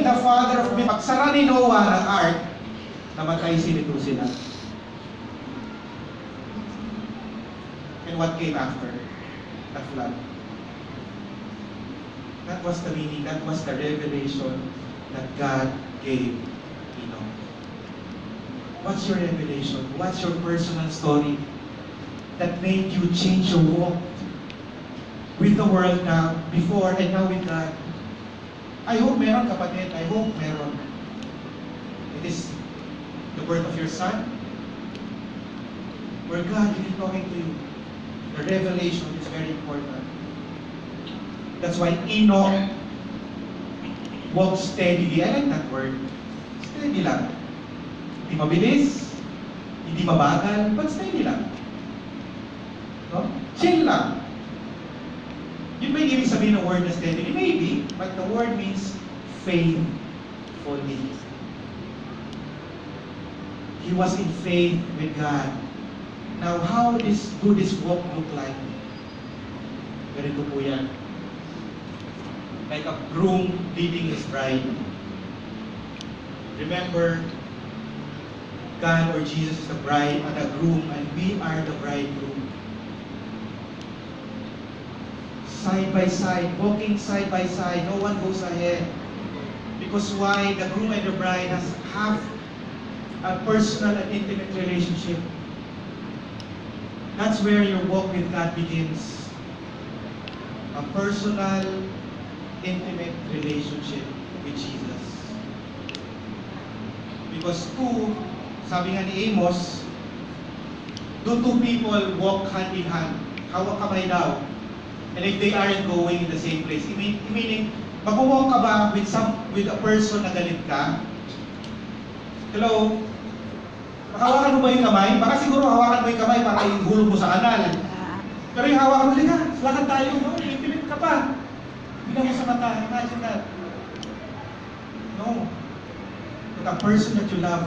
the father of myths. Pagsara ni Noah ng ark, namatay sila. And what came after? The flood. That was the meaning, that was the revelation that God gave Enoch. What's your revelation? What's your personal story that made you change your walk with the world now, before and now with God? I hope meron, kapatid. I hope meron. It is the birth of your son, where God is talking to you. The revelation is very important. That's why Enoch walked steadily. I like that word. Steady lang. Hindi mabilis, hindi mabagal, but steady lang. No? Chill lang. Yun ba yung ibig sabihin ng word na steady? Maybe, but the word means faithfully. He was in faith with God. Now, how do this walk look like? Ganito po yan. Like a groom leading his bride. Remember, God or Jesus is the bride and the groom, and we are the bridegroom. Side by side, walking side by side, no one goes ahead. Because why? The groom and the bride have a personal and intimate relationship. That's where your walk with God begins. A personal, intimate relationship with Jesus. Because sabi nga ni Amos, do two people walk hand in hand? Hawak kamay daw. And if they aren't going in the same place, meaning, mag-walk ka ba with a person na galit ka? Hello? Hawakan mo ba yung kamay? Baka siguro hawakan mo yung kamay para ihulog mo sa kanal. Pero yung hawakan mo, liga, lakad tayo, no? Intimate ka pa. Bigyan mo sa mata, imagine that. No. But a person that you love,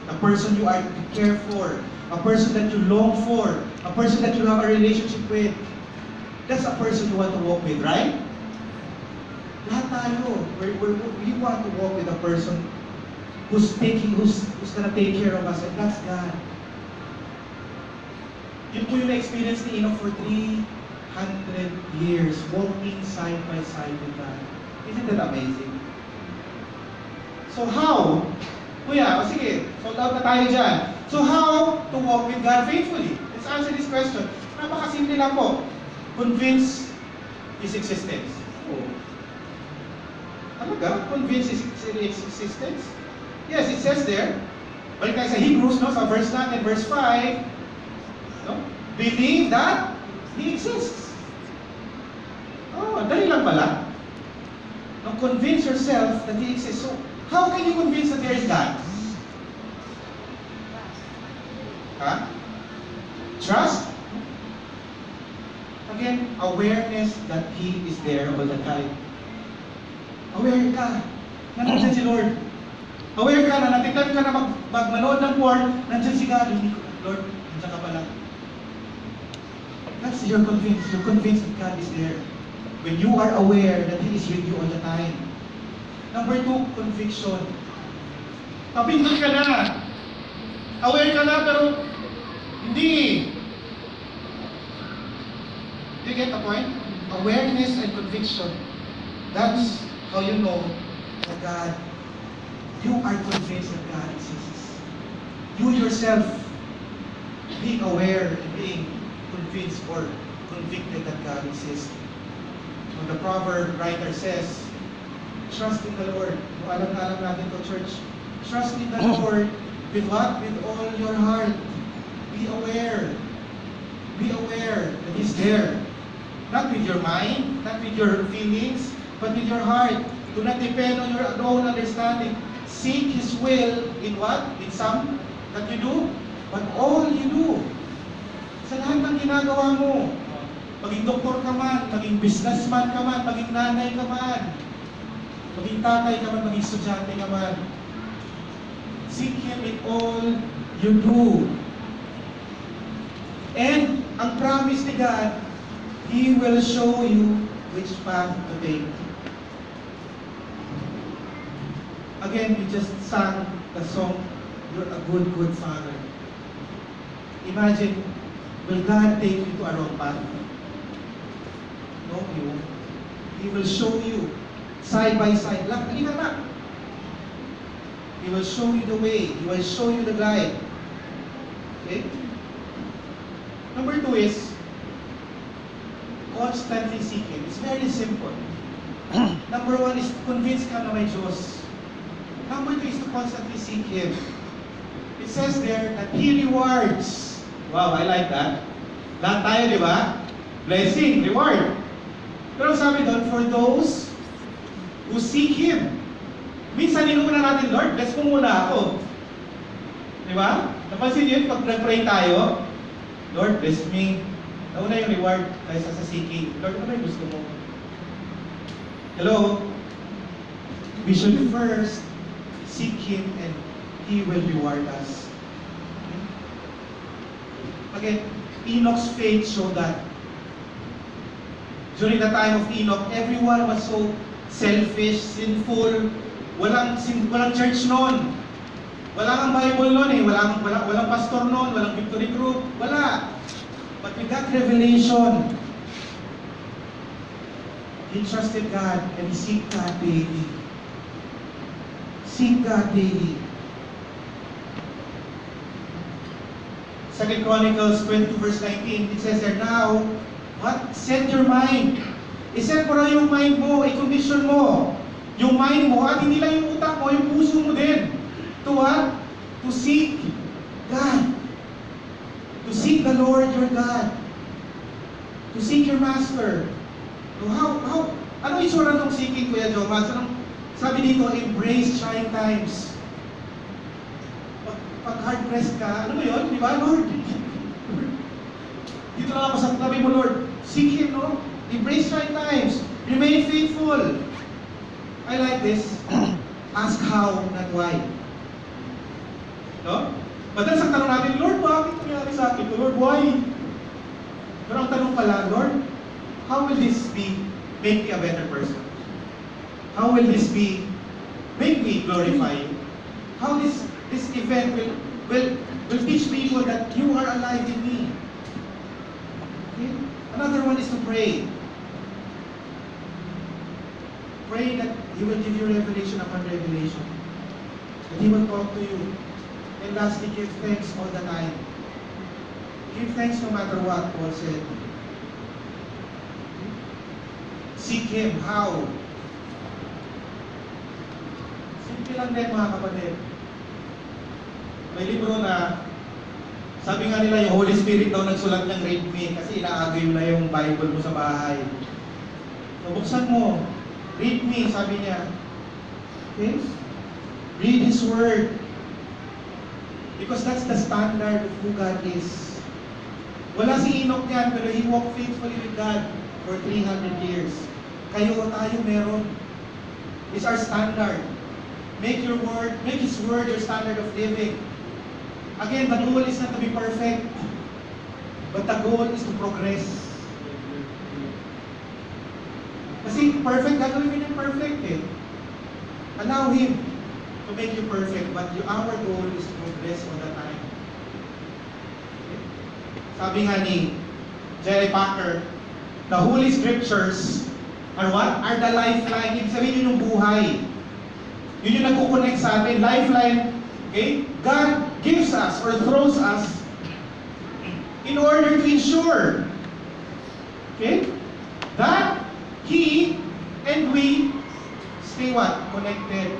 a person you are to care for, a person that you long for, a person that you have a relationship with, that's a person you want to walk with, right? Lahat tayo, we want to walk with a person who's gonna take care of us, and that's God. Yun po yung na-experience ni Enoch for 300 years, walking side by side with God. Isn't that amazing? So how? Kuya, sige, sold out na tayo dyan. So how to walk with God faithfully? Let's answer this question. Napakasimple lang po. Convince His existence. Oh. Talaga? Convince His existence? Yes, it says there. Balik tayo sa Hebrews, no? Sa verse natin, verse 5. No? Believe that He exists. Oh, dali lang pala. No, convince yourself that He exists. So, how can you convince that there is God? Huh? Trust? Again, awareness that He is there all the time. Aware ka na nandiyan si Lord. Aware ka na natignan ka na manood ng porn, nandiyan si God. Hindi ko, Lord, nandiyan ka pala. That's your convinced. You're convinced that God is there. When you are aware that He is with you all the time. Number 2, conviction. Kapindot ka na. Aware ka na, pero hindi. Do you get the point? Awareness and conviction. That's how you know that God, you are convinced that God exists. You yourself being aware and being convinced or convicted that God exists. When the proverb writer says, trust in the Lord. Kung alam natin to, church. Trust in the Lord with what? With all your heart. Be aware. Be aware that He's there. Not with your mind, not with your feelings, but with your heart. Do not depend on your own understanding. Seek His will in what? In some that you do, but all you do. Sa lahat ng ginagawa mo. Maging doktor ka man, maging businessman ka man, maging nanay ka man, maging tatay ka man, maging estudyante ka man. Seek Him in all you do. And ang promise ni God, He will show you which path to take. Again, we just sang the song, You're a Good, Good Father. Imagine, will God take you to a wrong path? No, He won't. He will show you, side by side. Halika na. He will show you the way. He will show you the guide. Okay? Number 2 is, constantly seek Him. It's very simple. Number 1 is convince ka na may Diyos. Number 2 is to constantly seek Him. It says there that He rewards. Wow, I like that. Lahat tayo, di ba? Blessing, reward. Pero sabi doon, for those who seek Him. Minsan inuuna natin, Lord, bless mo muna ako. Di ba? Napansin yun, pag nag-pray tayo, Lord, bless me. Nauna yung reward kaysa sa seeking. Lord, ano yung gusto mo? Hello? We should first seek Him and He will reward us. Again, Enoch's faith showed that. During the time of Enoch, everyone was so selfish, sinful. Walang church noon. Wala kang Bible noon eh. Walang pastor noon. Walang victory group. Wala. But with that revelation, he trusted God and he seek God daily. Seek God daily. 2 Chronicles 22 verse 19, it says there, now, what? Set your mind. I-set mo na yung mind mo, i-condition mo. Yung mind mo, at hindi lang yung utak mo, yung puso mo din. To what? To seek God. To seek the Lord your God. To seek your Master. So ano itsura ng seeking, Kuya Jomags? Sabi dito, embrace trying times. Pag hard-pressed ka, ano mo yun? Di ba, Lord? Dito lang ako sa tabi mo, Lord. Seek Him, no? Embrace trying times. Remain faithful. I like this. Ask how, not why. No? Madalas ang tanong natin, Lord, bakit nangyari sa akin? Lord, why? Pero ang tanong pala, Lord, how will this make me a better person? How will this make me glorify you? How this event will teach people that you are alive in me? Okay? Another one is to pray. Pray that He will give you revelation upon revelation. That He will talk to you. And lastly, give thanks all the time. Give thanks no matter what, Paul said. Seek Him. How? Simple lang din, mga kapatid. May libro na, sabi nga nila yung Holy Spirit daw nagsulat ng read me kasi inaagay mo na yung Bible mo sa bahay. So, buksan mo. Read me, sabi niya. Okay? Read His Word. Because that's the standard of who God is. Wala si Enoch yan, pero he walked faithfully with God for 300 years. Tayo meron. It's our standard. Make His Word your standard of living. Again, the goal is not to be perfect, but the goal is to progress. Kasi perfect, gagawin mo yung perfect eh. Allow Him to make you perfect, but our goal is to progress all the time. Okay? Sabi nga ni Jerry Packer, the Holy Scriptures are what? Are the lifeline. Ibig sabihin yun yung buhay. Yun yung nagkukonect sa atin. Lifeline, okay? God gives us or throws us in order to ensure, okay, that He and we stay what? Connected.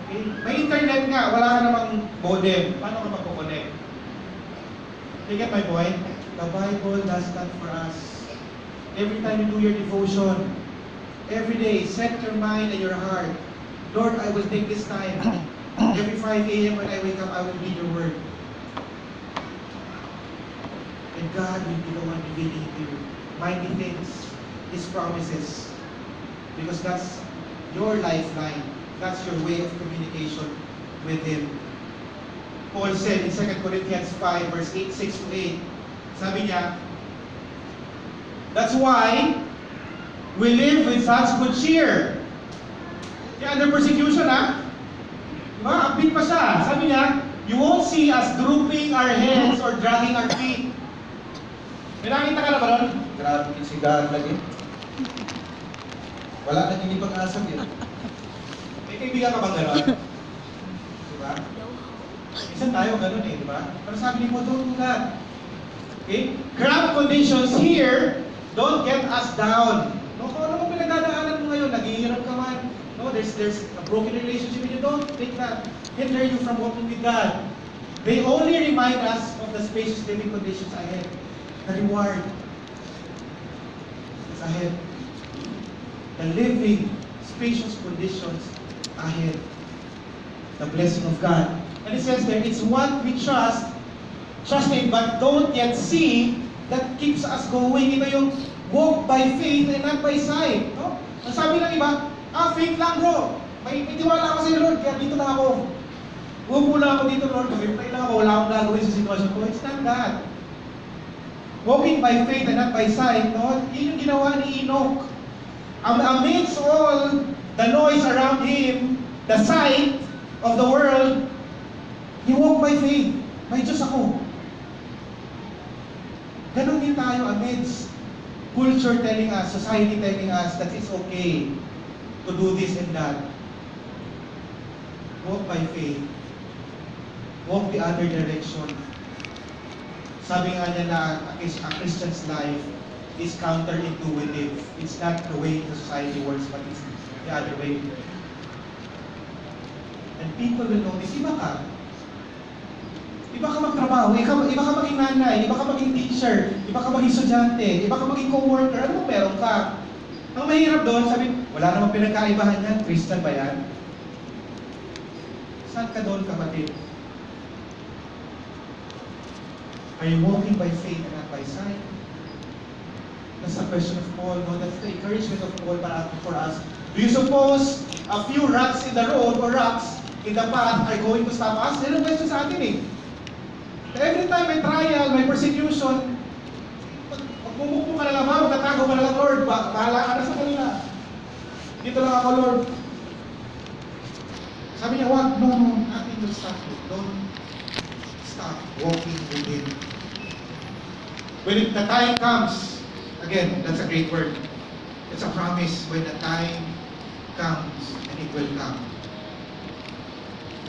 Okay? May internet nga, wala ka namang modem. Paano ka magkoconnect? You get my point? The Bible does that for us. Every time you do your devotion, every day, set your mind and your heart. Lord, I will take this time. Every 5 a.m. when I wake up, I will read your Word. And God will be the one revealing to you mighty things, His promises. Because that's your lifeline. That's your way of communication with Him. Paul said in 2 Corinthians 5 verse 6 to 8, sabi niya, that's why we live with such good cheer. Kaya under persecution, ha? Diba? Upbeat pa siya. Sabi niya, you won't see us drooping our heads or dragging our feet. May nakita ka na ba nun? Grabe, si God lagi. Wala na hindi pag-asag yun. May kaibigan ka bang gano'n? Diba? Minsan tayo gano'n eh, diba? Pero sabi ni mo, don't do that. Okay? Cramped conditions here don't get us down. No, kung ano mo pinagdadaanan mo ngayon, naghihirap ka man. No, there's a broken relationship and you don't take that hinder you from walking with God. They only remind us of the spacious living conditions ahead. The reward is ahead. The living, spacious conditions ahead. The blessing of God. And it says there, it's what we trust in but don't yet see that keeps us going. Ito yung walk by faith and not by sight. No? Ang sabi ng iba, faith lang bro. May tiwala ako sa Lord, kaya dito na ako. Huwag muna ako dito, Lord. Pag-pray lang ako, wala akong gagawin sa sitwasyon ko. It's not that. Walking by faith and not by sight, no? Yun yung ginawa ni Enoch. Amidst all the noise around him, the sight of the world, he walked by faith. May Diyos ako. Ganon din tayo amidst culture telling us, society telling us that it's okay to do this and that. Walk by faith. Walk the other direction. Sabi nga niya na a Christian's life is counterintuitive. It's not the way the society works, but it's the other way. And people will notice, iba ka. Iba ka magtrabaho, iba ka maging nanay, iba ka maging teacher, iba ka maging estudyante, iba ka maging co-worker, ano mo meron ka? Ang mahirap doon, sabi, wala namang pinagkaibahan yan, Christian ba yan? Saan ka doon, kapatid? Are you walking by faith and not by sight? That's a question of Paul, no? That's the encouragement of Paul for us. Do you suppose a few rocks in the road or rocks in the path are going to stop us? Yan ang question sa atin eh. Every time may trial, may persecution, magmumukpo ka na lang, magtatago ka na lang, Lord, bahala ka na sa kanila. Dito lang ako, Lord. Sabi niya, wag, no, nothing will stop you. Don't stop walking with Him. When the time comes, again, that's a great word. It's a promise. When the time comes, and it will come.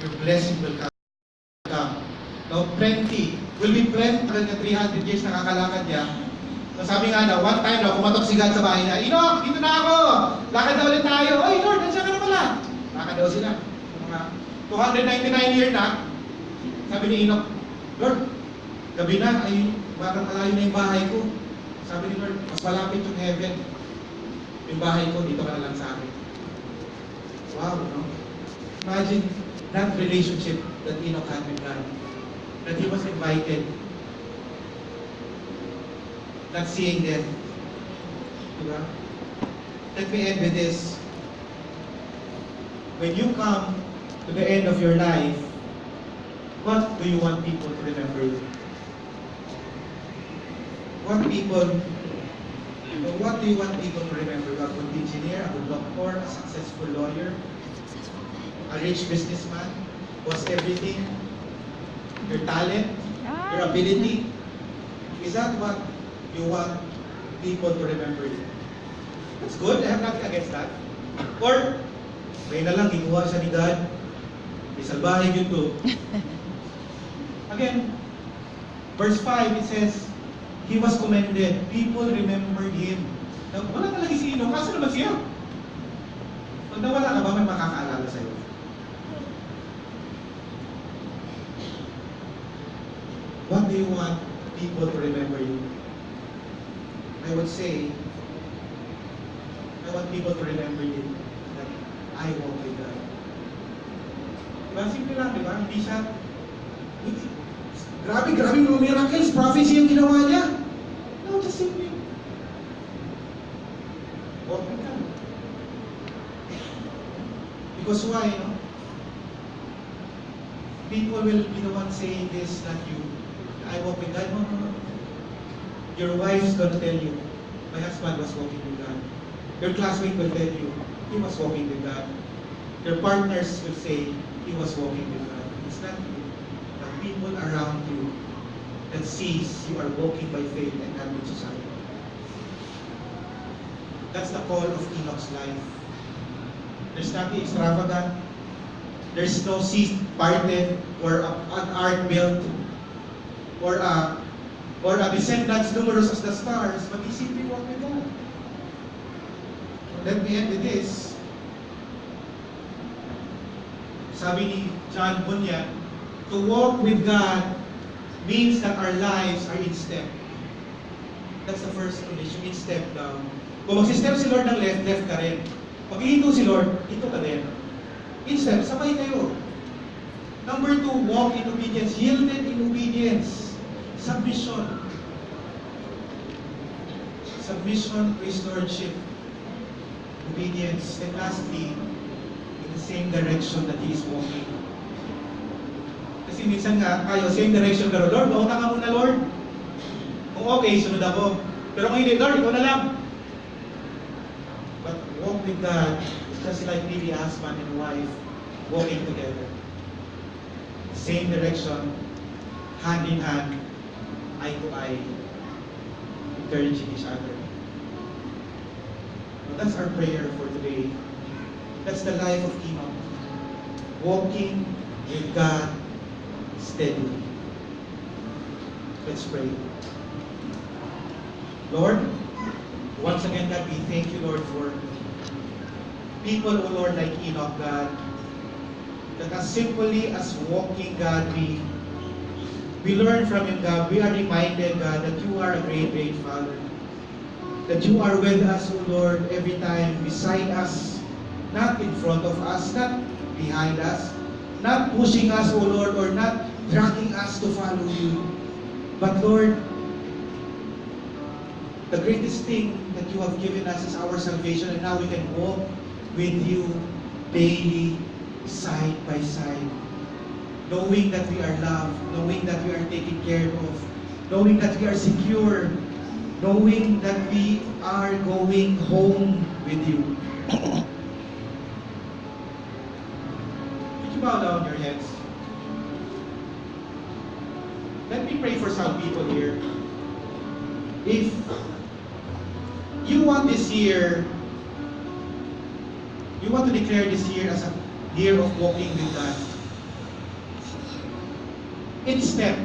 Your blessing will come. No, plenty. Will be plenty. Hanggang 300 years nakakalakad niya. So sabi nga daw, one time daw, kumatok si God sa bahay niya, Enoch, dito na ako! Lakad na ulit tayo. Oy, Lord, nandiyan ka na pala. Lakad daw sila. Mga 299 years na, sabi ni Enoch, Lord, gabi na, ay parang malayo na yung bahay ko. Sabi ni Lord, mas malapit yung heaven. Yung bahay ko, dito ka na lang sa akin. Wow, no? Imagine that relationship that Enoch had with God. That he was invited. Not seeing them. Diba? Let me end with this. When you come to the end of your life, what do you want people to remember you? What do you want people to remember you? A good engineer, a good doctor, a successful lawyer, a rich businessman, was everything? Your talent, your ability? Is that what you want people to remember you? That's good. I have nothing against that. Or, may na lang, ginuha siya ni God. May salbahin yun to. Again, verse 5, it says, He was commended. People remembered Him. Now, wala talaga si Enoch. Kaso naman siya? Pag nawala ka ba, may makakaalala sa'yo? What do you want people to remember you? I would say, I want people to remember you that I walk with God. Diba? Simple lang, diba? Hindi siya, grabe mga miracles, prophecy yung ginawa niya. No, just simply, walk with God. Because why, no? People will be the ones saying this, not you. I walk with God. No. Your wife's gonna tell you, my husband was walking with God. Your classmate will tell you, he was walking with God. Your partners will say, he was walking with God. It's not you. The people around you that sees you are walking by faith and not with society. That's the call of Enoch's life. There's nothing extravagant. There's no sea parted or an ark built or a descendants numerous as the stars, but he simply walked with God. Let me end with this. Sabi ni John Bunyan, to walk with God means that our lives are in step. That's the first condition, in step down. Kung mag-step si Lord ng left, left ka rin. Pag ihinto si Lord, ito ka din. In step, sabay kayo. Number 2, walk in obedience. Yielded in obedience. Submission. Submission to His Lordship. Obedience. And lastly, in the same direction that He is walking. Kasi minsan nga, tayo, same direction, pero Lord, mauna ka muna, Lord. Kung okay, sunod ako. Pero kung hindi, Lord, ikaw na lang. But walk with God is just like really husband and wife walking together. Same direction, hand in hand, eye to eye, encouraging each other. Well, that's our prayer for today. That's the life of Enoch. Walking with God steadily. Let's pray. Lord, once again, God, we thank you, Lord, for people, O Lord, like Enoch, God, that as simply as walking, God, we learn from Him, God. We are reminded, God, that you are a great, great Father. That you are with us, O Lord, every time, beside us, not in front of us, not behind us, not pushing us, O Lord, or not dragging us to follow you. But Lord, the greatest thing that you have given us is our salvation, and now we can walk with you daily, side by side, knowing that we are loved, knowing that we are taken care of, knowing that we are secure, knowing that we are going home with you. Could you bow down your heads? Let me pray for some people here. If you want this year, you want to declare this year as a year of walking with God. In step,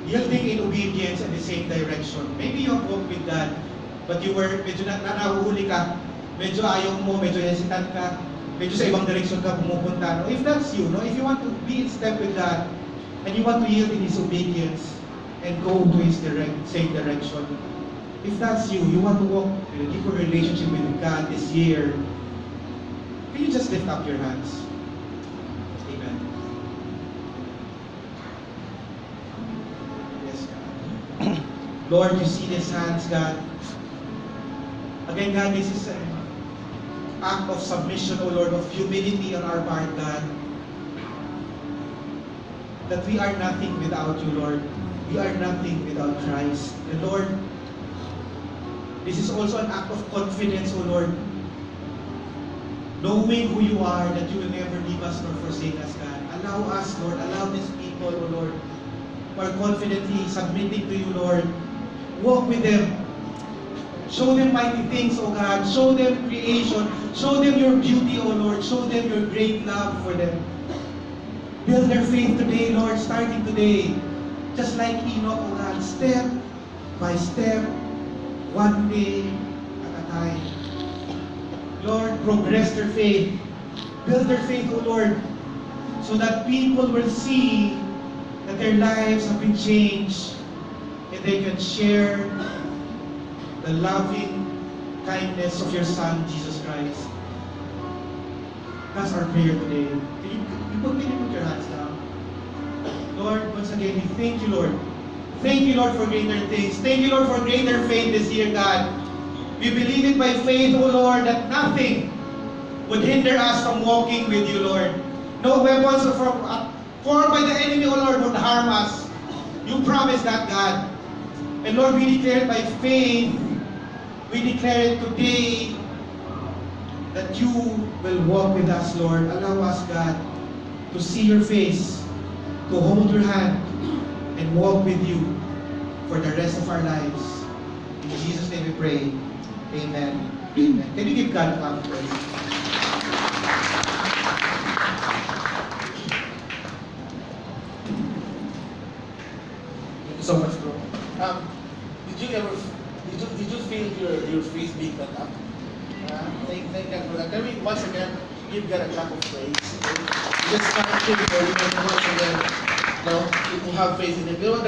yielding in obedience in the same direction. Maybe you have walked with God, but you were medyo nahuhuli ka, medyo ayaw mo, medyo hesitant ka, medyo sa ibang direction ka pumupunta. No? If that's you, no? If you want to be in step with God, and you want to yield in His obedience, and go to His same direction, if that's you, you want to walk in a deeper relationship with God this year, can you just lift up your hands? Amen. Yes, God. Lord, you see these hands, God. Again, God, this is an act of submission, O Lord, of humility on our part, God. That we are nothing without you, Lord. We are nothing without Christ. And Lord, this is also an act of confidence, O Lord. Knowing who you are, that you will never leave us nor forsake us, God. Allow us, Lord, allow these people, O Lord, who are confidently submitting to you, Lord. Walk with them. Show them mighty things, O God. Show them creation. Show them your beauty, O Lord. Show them your great love for them. Build their faith today, Lord, starting today. Just like Enoch, O God, step by step, one day at a time. Lord, progress their faith. Build their faith, O Lord, so that people will see that their lives have been changed and they can share the loving kindness of your Son, Jesus Christ. That's our prayer today. Can you put your hands down? Lord, once again, we thank you, Lord. Thank you, Lord, for greater things. Thank you, Lord, for greater faith this year, God. We believe it by faith, O Lord, that nothing would hinder us from walking with you, Lord. No weapons formed by the enemy, O Lord, would harm us. You promised that, God. And Lord, we declare it by faith. We declare it today that you will walk with us, Lord. Allow us, God, to see your face, to hold your hand, and walk with you for the rest of our lives. In Jesus' name we pray. Amen. Amen. Can you give God a clap, please? Thank you so much, bro. Did you feel your face being cut up? Thank God for that. Can we once again give God a clap of praise? Okay? Just thank Him for once again, to have faith in Him. You know,